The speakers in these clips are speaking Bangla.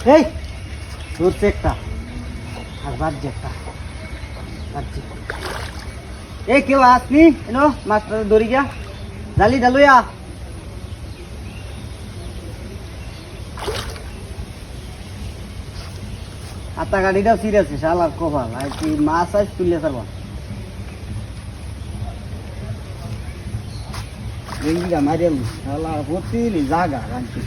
এই ধরছে একটা আর বাজছে একটা বাজছে। এই কেউ আসনি এনো মাস্টার দৌড়ি গিয়া জালি ডালুয়া আতা গাড়িটাও সিরিয়াস শালার কপাল আর কি মাছ আজ তুললে সারবা রেঙ্গিটা মারিয়াল শালার ভর্তি জাগা রাঞ্চি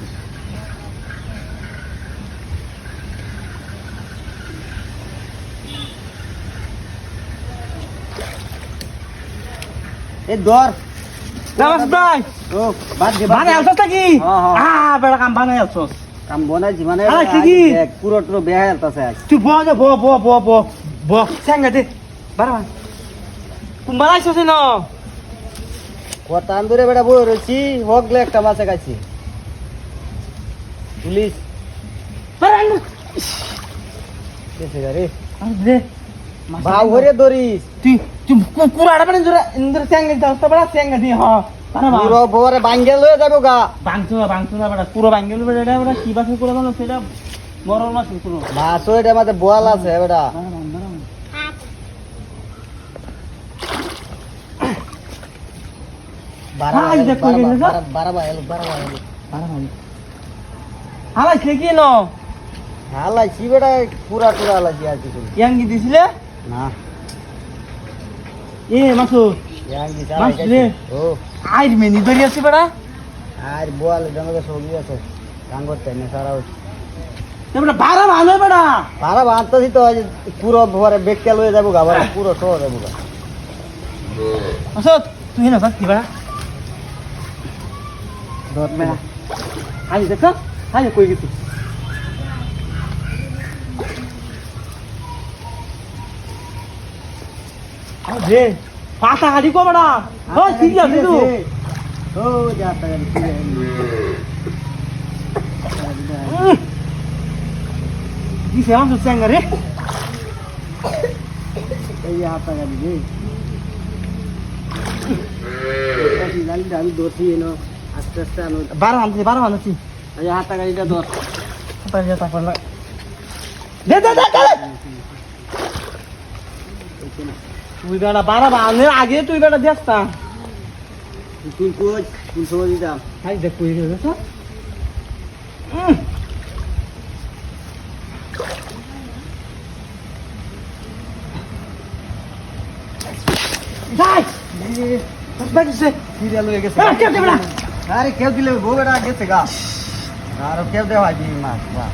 এই দর ভাই ও বাদ দে বানাই আলছস নাকি বেড়া কাম বানাই আলছস কাম বনাইছি মানে কি পুরো টুরো বেহাল আছে আজ তুই ব সেঙ্গা দে বারবার তুমি বানাইছস না কত আন্দরে বেটা বই রয়েছি হগলে একটা মাছে খাইছি পুলিশ বারান দেশে গারে দে বাউ হরে দরিস তুই তুই কুড়াড়া বানাই জোরা ইন্দর সেঙ্গা দাও তো বড় সেঙ্গা দি হ্যাঁ পুরো বরে বাঙ্গে লয়ে যাবো গা বাংছো না বড় পুরো বাঙ্গেল বেড়া এটা বড় কি বাসে করে বানো সেটা বড় মাছ পুরো মাছ ওইটা মধ্যে বোয়াল আছে বেটা হালাই সে কি নো হালাইছি বেটা পুরা টুরা হালাইছি আর কিছু ইয়াঙ্গি দিছিলে না এ মাসু ইয়াঙ্গি মাছ রে ও আইর মেনি ধরি আছে বেড়া আর বোয়াল জনকে সবজি আছে গাঙ্গর টাইমে সারা বেড়া বারা ভালো বেড়া পারা বাঁধতেছি তো আজ পুরো ভরে বেগকে লয়ে যাবো গা আবার পুরো সহ যাবো গা আসত তুই না কি বেড়া ধর বেড়া আই দেখ আই কই গেছি আরে পাতা হাড়ি কো বেড়া ও ঠিক আছে তুই ও যাতা গাড়ি কি দিছে আমার সেঙ্গা রে এই হাতা গাড়ি রে আমি দোষী এনো আস্তে আস্তে আনো বারো আনছি এই হাতা গাড়িটা ধর তারপর দে দে দে তুই বেড়া বারা বানের আগে তুই বেড়া দেখতা তুই কোচ তুই সময় দিতাম হাই দেখ কই রে তো যাই বাজছে সিরিয়াল হয়ে গেছে কেউ দেবে না আরে কেউ দিলে বউ বেটা গেছে গা আর কেউ দেওয়া মাছ বাহ